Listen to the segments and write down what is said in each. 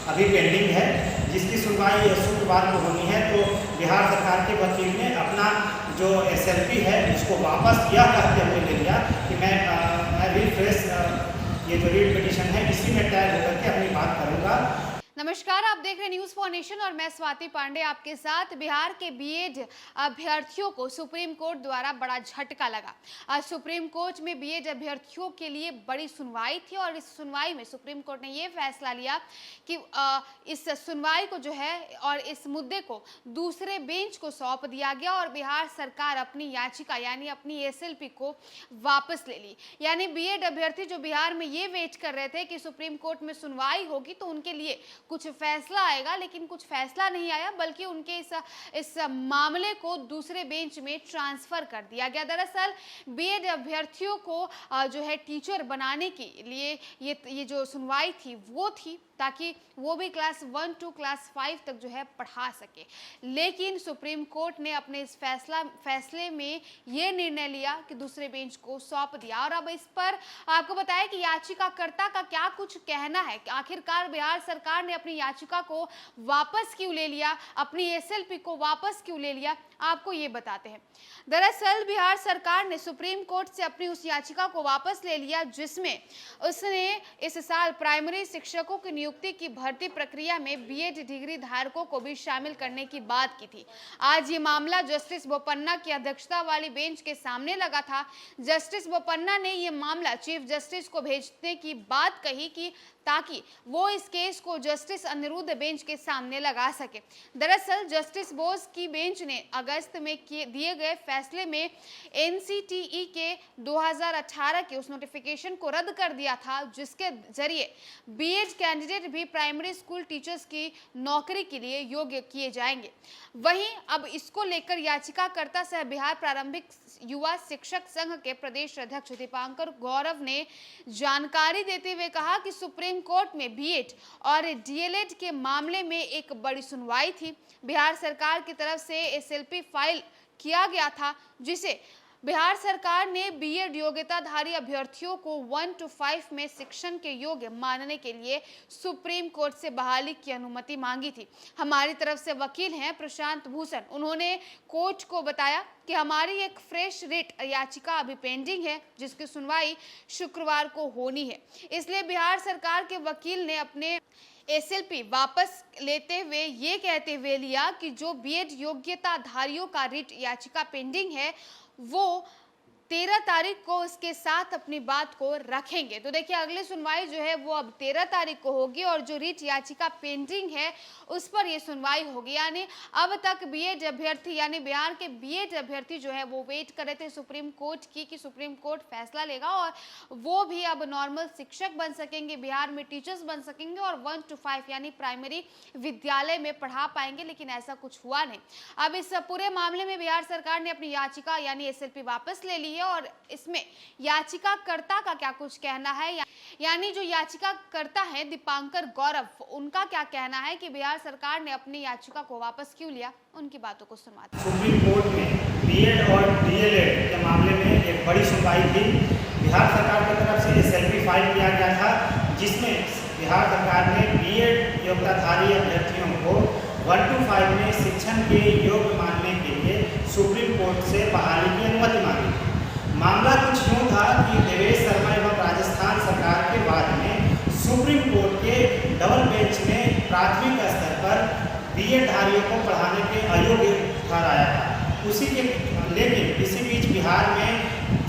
अभी पेंडिंग है, जिसकी सुनवाई शुक्रवार को होनी है। तो बिहार सरकार के वकील ने अपना जो SLP है उसको वापस यह कहते हुए ले लिया कि मैं भी फ्रेश ये जो रीट पिटीशन है इसी में टैग होकर के अपनी बात करूँगा। नमस्कार, आप देख रहे हैं न्यूज़ फॉर नेशन और मैं स्वाति पांडे आपके साथ। बिहार के बीएड अभ्यर्थियों को सुप्रीम कोर्ट द्वारा बड़ा झटका लगा। आज सुप्रीम कोर्ट में बीएड अभ्यर्थियों के लिए बड़ी सुनवाई थी और इस सुनवाई में सुप्रीम कोर्ट ने ये फैसला लिया कि इस सुनवाई को जो है और इस मुद्दे को दूसरे बेंच को सौंप दिया गया और बिहार सरकार अपनी याचिका यानी अपनी SLP को वापस ले ली। यानी बीएड अभ्यर्थी जो बिहार में ये वेट कर रहे थे कि सुप्रीम कोर्ट में सुनवाई होगी तो उनके लिए कुछ फैसला आएगा, लेकिन कुछ फैसला नहीं आया, बल्कि उनके इस मामले को दूसरे बेंच में ट्रांसफर कर दिया गया। दरअसल बीएड अभ्यर्थियों को जो है टीचर बनाने के लिए ये जो सुनवाई थी वो थी ताकि वो भी क्लास 1 to क्लास 5 तक जो है पढ़ा सके, लेकिन सुप्रीम कोर्ट ने अपने इस फैसले में ये निर्णय लिया कि दूसरे बेंच को सौंप दिया। और अब इस पर आपको बताया कि याचिकाकर्ता का क्या कुछ कहना है, आखिरकार बिहार सरकार ने अपनी याचिका को वापस क्यों ले लिया, अपनी SLP को वापस क्यों ले लिया, आपको ये बताते हैं। दरअसल बिहार सरकार ने सुप्रीम कोर्ट से अपनी उस याचिका को वापस ले लिया जिसमें उसने इस साल प्राइमरी शिक्षकों की नियुक्ति की भर्ती प्रक्रिया में बीएड डिग्री धारकों को भी शामिल करने की बात की थी। आज ये मामला जस्टिस बोपन्ना की अध्यक्षता वाली बेंच के सामने लगा था। जस्टिस बोपन्ना ने ये मामला चीफ जस्टिस को भेजने की बात कही कि ताकि वो इस केस को जस्टिस अनिरुद्ध बेंच के सामने लगा सके। दरअसल जस्टिस बोस की बेंच ने अगस्त में दिए गए फैसले में NCTE के 2018 के उस नोटिफिकेशन को रद्द कर दिया था जिसके जरिए बीएड कैंडिडेट भी प्राइमरी स्कूल टीचर्स की नौकरी के लिए योग्य किए जाएंगे। वहीं अब इसको लेकर याचिकाकर्ता सह बिहार प्रारंभिक युवा शिक्षक संघ के प्रदेश अध्यक्ष दीपांकर गौरव ने जानकारी देते हुए कहा कि सुप्रीम कोर्ट में बीएड और DLED के मामले में एक बड़ी सुनवाई थी। बिहार सरकार की तरफ से SLP फाइल किया गया था जिसे बिहार सरकार ने बीएड योग्यताधारी अभ्यर्थियों को 1 to 5 में शिक्षण के योग्य मानने के लिए सुप्रीम कोर्ट से बहाली की अनुमति मांगी थी। हमारी तरफ से वकील हैं प्रशांत भूषण, उन्होंने कोर्ट को बताया कि हमारी एक फ्रेश रिट याचिका अभी पेंडिंग है जिसकी सुनवाई शुक्रवार को होनी है, इसलिए बिहार सरकार के वकील ने अपने SLP वापस लेते हुए ये कहते हुए लिया कि जो बीएड योग्यताधारियों का रिट याचिका पेंडिंग है वो 13 तारीख को उसके साथ अपनी बात को रखेंगे। तो देखिए अगली सुनवाई जो है वो अब 13 तारीख को होगी और जो रिट याचिका पेंडिंग है उस पर ये सुनवाई होगी। यानी अब तक बीएड अभ्यर्थी यानी बिहार के बीएड अभ्यर्थी जो है वो वेट कर रहे थे सुप्रीम कोर्ट की कि सुप्रीम कोर्ट फैसला लेगा और वो भी अब नॉर्मल शिक्षक बन सकेंगे, बिहार में टीचर्स बन सकेंगे और 1 to 5 यानी प्राइमरी विद्यालय में पढ़ा पाएंगे, लेकिन ऐसा कुछ हुआ नहीं। अब इस पूरे मामले में बिहार सरकार ने अपनी याचिका यानी SLP वापस ले ली है और इसमें याचिकाकर्ता का क्या कुछ कहना है, यानी जो याचिकाकर्ता है दीपांकर गौरव, उनका क्या कहना है कि बिहार सरकार ने अपनी याचिका को वापस क्यों लिया, उनकी बातों को सुनवाते हैं। सुप्रीम कोर्ट में बीएड और DLED के मामले में एक बड़ी सुनवाई थी। बिहार सरकार की तरफ से SLP फाइल किया गया था जिसमें बिहार सरकार ने बीएड योग्यताधारी अभ्यर्थियों को 1 to 5 में शिक्षण के योग्य मानने के लिए सुप्रीम कोर्ट से बहाली की अनुमति मांगी थी। मामला कुछ यूँ था कि देवेश शर्मा एवं राजस्थान सरकार के बाद में सुप्रीम कोर्ट के डबल बेंच ने प्राथमिक स्तर पर बीएड धारियों को पढ़ाने के अयोग्य ठहराया था। लेकिन इसी बीच बिहार में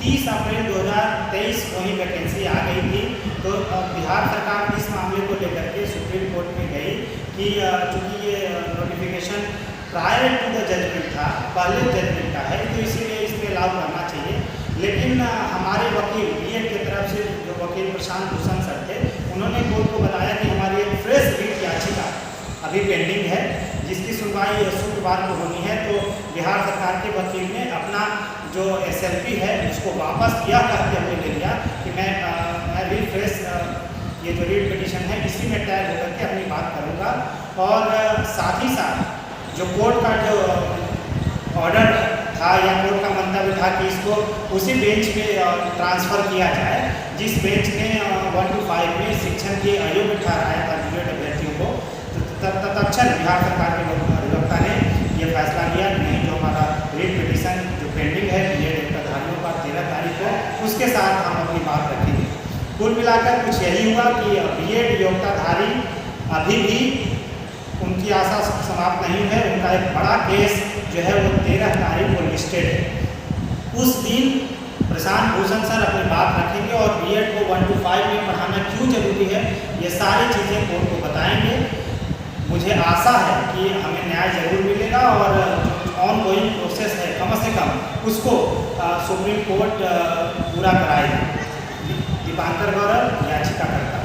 30 अप्रैल 2023 को ही वैकेंसी आ गई थी। तो बिहार सरकार इस मामले को लेकर के सुप्रीम कोर्ट में गई कि चूँकि ये notification prior to the judgment था, पहले जजमेंट का है, तो इसीलिए इसमें लागू करना चाहिए। लेकिन हमारे वकील बीएड की तरफ से जो वकील प्रशांत भूषण सर थे उन्होंने कोर्ट को बताया कि हमारी एक फ्रेश रिट याचिका अभी पेंडिंग है जिसकी सुनवाई शुक्रवार को होनी है। तो बिहार सरकार के वकील ने अपना जो SLP है उसको वापस यह कहते हुए ले लिया कि मैं भी फ्रेश ये जो रीट पिटीशन है इसी में टैग होकर के अपनी बात करूँगा। और साथ ही साथ जो कोर्ट का जो ऑर्डर था या कोर्ट का मंतव्य था कि इसको उसी बेंच में ट्रांसफ़र किया जाए जिस बेंच ने 1 to 5 में शिक्षण के अयोग्य ठहराया था बीएड अभ्यर्थियों को, तत्क्षण बिहार सरकार के अधिवक्ता ने यह फैसला लिया कि नहीं, जो हमारा रिट पिटीशन जो पेंडिंग है बीएड योग्यताधारियों का 13 तारीख को, उसके साथ हम अपनी बात रखेंगे। कुल मिलाकर कुछ यही हुआ कि बीएड योग्यताधारी अभी भी उनकी आशा समाप्त नहीं है। उनका एक बड़ा केस जो है वो 13 तारीख को लिस्टेड है। उस दिन प्रशांत भूषण सर अपनी बात रखेंगे और बीएड को 1 to 5 में पढ़ाना क्यों जरूरी है, ये सारी चीज़ें कोर्ट को बताएंगे। मुझे आशा है कि हमें न्याय जरूर मिलेगा और जो ऑन गोइंग प्रोसेस है कम से कम उसको सुप्रीम कोर्ट पूरा कराएगी। दीपांकर गौरव, याचिकाकर्ता।